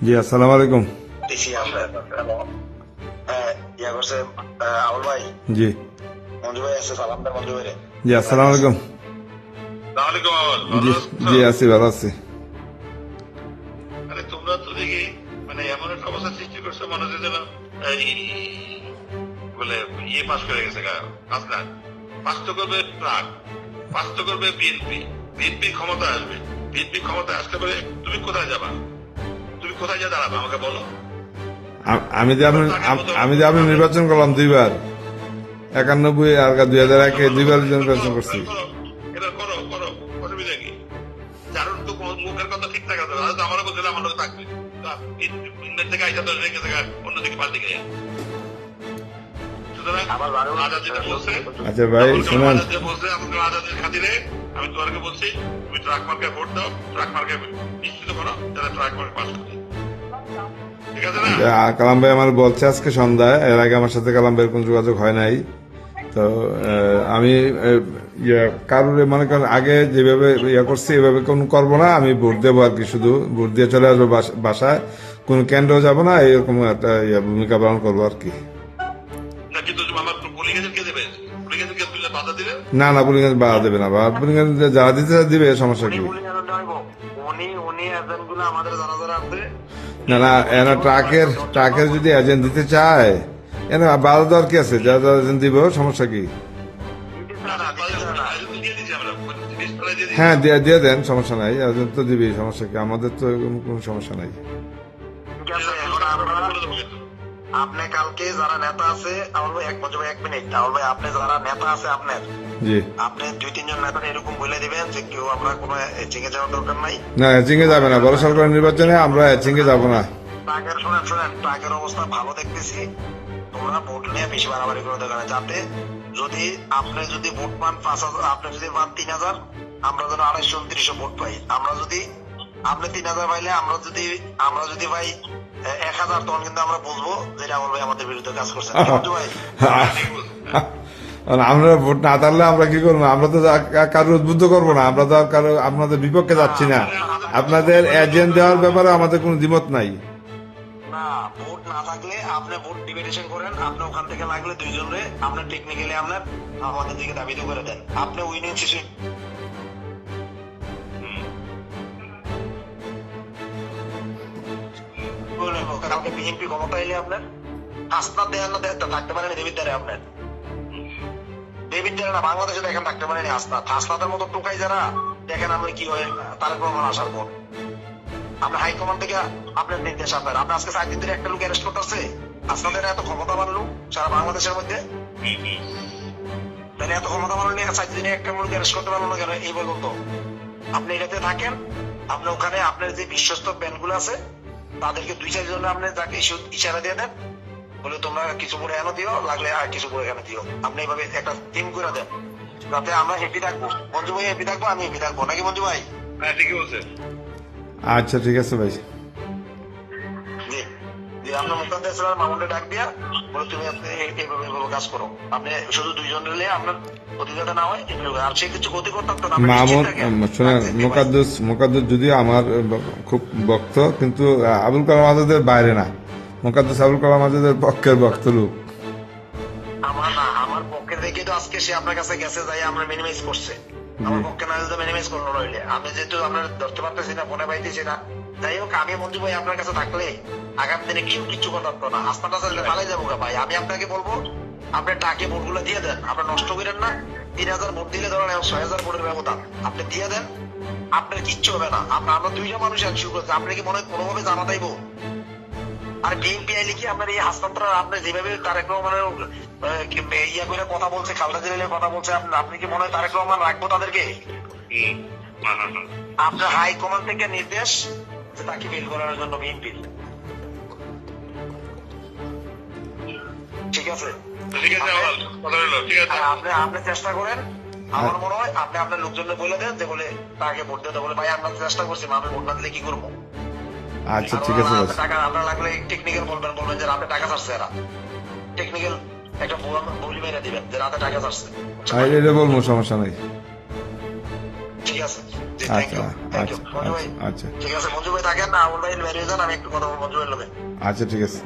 জি, আসসালামু আলাইকুম। টিসি আপনার ইয়া করছে আবুল ভাই, জি মঞ্জু ভাই আছে, সালাম দেন মঞ্জু ভাই রে। জি, আসসালামু আলাইকুম। সালামালাইকুম আওয়াল, জি ভালো আছো? জি, আছি, ভালো আছি। আরে তোমরা তো দেখি মানে এমন একটা অবস্থা সৃষ্টি করছো, মনে হচ্ছে যেন এই বলে ইয়ে পাস করে গেছে আপনার পাস তো করবে ট্রাক, পাস তো করবে বিএনপি, বিএনপি ক্ষমতা আসবে, বিএনপি ক্ষমতা আসতে পারে। তুমি কোথায় যাবা? তুমি কোথায় যা দাঁড়াবে আমাকে বলো। আমি যে আপনি নির্বাচন করলাম দুইবার, 91 আর 2001-এ দুইবার নির্বাচন করছি। এবার করো করো, অসুবিধা কি? যার তো মুখের কথা ঠিক থাকে, হয়তো আমারও বলছিল আমার লোক থাকবে, ইন্ডিয়ার থেকে আইসা তো রেখে থাকা অন্যদিকে পাল্টে গেছে। সুতরাং আজাদ যেটা বলছে, আচ্ছা ভাই শুনেন, আজাদ যে বলছে, আমাকে আজাদের খাতিরে আমি তোমাকে বলছি, তুমি ট্রাক মার্কায় ভোট দাও, ট্রাক মার্কায় নিশ্চিত করো যারা ট্রাক মার্কে পাস করে। ঠিক আছে না? কালাম ভাই আমার বলছে আজকে সন্ধ্যায়, এর আগে আমার সাথে কালাম ভাইয়ের কোন যোগাযোগ হয় নাই। তো আমি কারোর মনে করেন আগে যেভাবে করছি এভাবে কোন করবো না, আমি ভোট দেবো আর কি, শুধু ভোট দিয়ে চলে আসবো বাসায়, কোন কেন্দ্রেও যাবো না, এরকম একটা ভূমিকা পালন করবো আর কি। না কিন্তু আমার পুলিং এজেন্টকে দেবে, পুলিং এজেন্টকে তুলে বাধা দিলে না না, পুলিং বাধা দেবে না, বা পুলিং যারা দিতে দিবে, সমস্যা কি? উনি এজেন্ট গুলো আমাদের যারা যারা আছে, না না, এনা ট্রাকের যদি এজেন্ট দিতে চায়, এনা বাধা দেওয়ার কি আছে? যারা যারা এজেন্ট দিব, সমস্যা কি? না না দিয়ে দিচ্ছি আমরা, জিনিস ফেলে দিয়ে দিচ্ছি। হ্যাঁ, দিয়ে দেন, সমস্যা নাই, এজেন্ট তো দিবি, সমস্যা কি? আমাদের তো কোনো সমস্যা নাই। ঠিক আছে। এখন আমরা আপনি কালকে যারা নেতা আছে, আমার ভাই এক মিনিট, আমার ভাই আপনি যারা নেতা আছে আপনার, জি, আপনি 2-3 জন নেতা এরকম বলে দিবেন যে কেউ আমরা কোনো চিঙে যাওয়ার দরকার নাই। না, এচিংয়ে যাবে না, বড় সরকার নির্বাচনে আমরা এচিংয়ে যাবো না। ট্রাকের শোনেন ট্রাকের অবস্থা ভালো দেখতেছি, তোমরা ভোট নিয়ে বেশি বাড়াবাড়ি করে দেখানো, যাতে যদি আপনি যদি ভোট পান 5,000, আপনি যদি পান 3,000, আমরা যেন 229 ভোট পাই। আমরা যদি আপনি 3,000 পাইলে, আমরা যদি পাই 1,000, তখন কিন্তু আমরা বুঝবো যে রাহুল ভাই আমাদের বিরুদ্ধে কাজ করছে। কিন্তু ভাই আর আমরা ভোট না তাহলে আমরা কি করবো? আমরা তো কারো উদ্বুদ্ধ করবো না, আমরা তো আর কারো আপনাদের বিপক্ষে যাচ্ছি না। আপনাদের এজেন্ট দেওয়ার ব্যাপারে আমাদের কোনো দ্বিমত নাই। না, ভোট না থাকলে আপনি ভোট ডিবেটেশন করেন, আপনি ওখান থেকে লাগলে 2 জনরে আপনার টেকনিক্যালি আপনার আমাদের দিকে দাবিত করে দেন, আপনি উইনিং সিচুয়েশন। কালকে বিএনপি ক্ষমতা এলে আপনার হাসনাত দেয়ার না থাকতে পারেনি দেবিদ্বারে, আপনার দেবিদ্বারে না, বাংলাদেশে দেখেন থাকতে পারেনি হাসনাতের মতো টোকাই যারা, দেখেন আমরা কি হয় তারেক রহমান আসার পর। আপনার হাইকমান্ড থেকে আপনার নির্দেশ, আপনার আজকে 4 দিন ধরে একটা লোক অ্যারেস্ট করতেছে, আপনাদের এত ক্ষমতা বাড়লো সারা বাংলাদেশের মধ্যে, তাহলে এত ক্ষমতা বাড়লো নিয়ে 4 দিনে একটা লোক অ্যারেস্ট করতে পারলো না কেন? এই বলুন তো। আপনি এটাতে থাকেন, আপনি ওখানে আপনার যে বিশ্বস্ত ব্যান্ড গুলো আছে তাদেরকে 2-4 জন আপনি তাকে ইশারা দিয়ে দেন, বলে তোমরা কিছু করে এনে দিও, লাগলে আর কিছু করে এখানে দিও। আপনি এইভাবে একটা টিম করে দেন, যাতে আমরা হ্যাপি থাকবো, মঞ্জু ভাই হ্যাপি থাকবো, আমি হ্যাপি থাকবো, নাকি মঞ্জু ভাই? হ্যাঁ ঠিকই বলছে। আচ্ছা ঠিক আছে ভাই। জি জি, আপনার মুখাদ্দেস মামুনকে ডাক দিয়া বলে তুমি এইভাবে কাজ করো, আপনি শুধু 2 জন নিলে আপনার প্রতিযোগিতা না হয়, আর সে কিছু ক্ষতি করতে পারতো না। মামুন শোনেন, মোকাদ্দুস যদিও আমার খুব ভক্ত, কিন্তু আবুল কালাম আজাদের বাইরে না। মোকাদ্দুস আবুল কালাম আজাদের পক্ষের ভক্ত লোক। আমার পক্ষে থেকে তো আজকে সে আপনার কাছে গেছে, যাই আমরা মিনিমাইজ করছে, আমার পক্ষে না যদি মিনিমাইজ করলো রইলে, আমি যেহেতু আপনার ধরতে পারতেছি না, ফোনে পাইতেছি না, যাই হোক আমি মঞ্জু ভাই আপনার কাছে থাকলে আগামী দিনে কেউ কিচ্ছু করতে পারতো না, হাসপাতাল চাইলে পালাই যাবো ভাই। আমি আপনাকে বলবো, আপনার টাকে ভোটগুলো দিয়ে দেন, আপনার নষ্ট করেন না। 3,000 ভোট দিলে ধরেন 6,000 ভোটের ব্যবধান, আপনি দিয়ে দেন, আপনার কিচ্ছু হবে না। আমরা 2টা মানুষ শুরু করছি, আপনি কি মনে হয় কোনোভাবে জানা চাইবো? আর বিএনপি আইলে কি আপনার এই হাসপাতাল, আপনি যেভাবে তারেক রহমানের ইয়া করে কথা বলছে, খালেদা জিয়ার কথা বলছে, আপনি কি মনে হয় তারেক রহমান রাখবো তাদেরকে? আপনার হাই কমান্ড থেকে নির্দেশ যে তাকে বের করার জন্য বিএনপির। ঠিক আছে, ঠিক আছে আওয়াল, কথা হলো, ঠিক আছে। আপনি চেষ্টা করেন, আমার মনে হয় আপনি আপনার লোকজনকে বলে দেন যে বলে তাকে ভোট দিতে, বলে ভাই আমরা চেষ্টা করছি, আমি ভোট না দিলে কি করবো। আচ্ছা ঠিক আছে ভাই। টাকা আপনার লাগলে টেকনিক্যাল বলবেন যে রাতে টাকা ছাড়ছে, এরা টেকনিক্যাল একটা বলি মেরে দিবেন যে রাতে টাকা ছাড়ছে। এটা বলবো, সমস্যা নাই। ঠিক আছে। থ্যাংক আচ্ছা ইউ থ্যাংক ইউ আচ্ছা মঞ্জু ভাই আচ্ছা ঠিক আছে মঞ্জু ভাই থাকেন না আমল ভাই বেরিয়ে যান আমি একটু কথা বলবো মঞ্জু ভাইয়ের লোকে আচ্ছা ঠিক আছে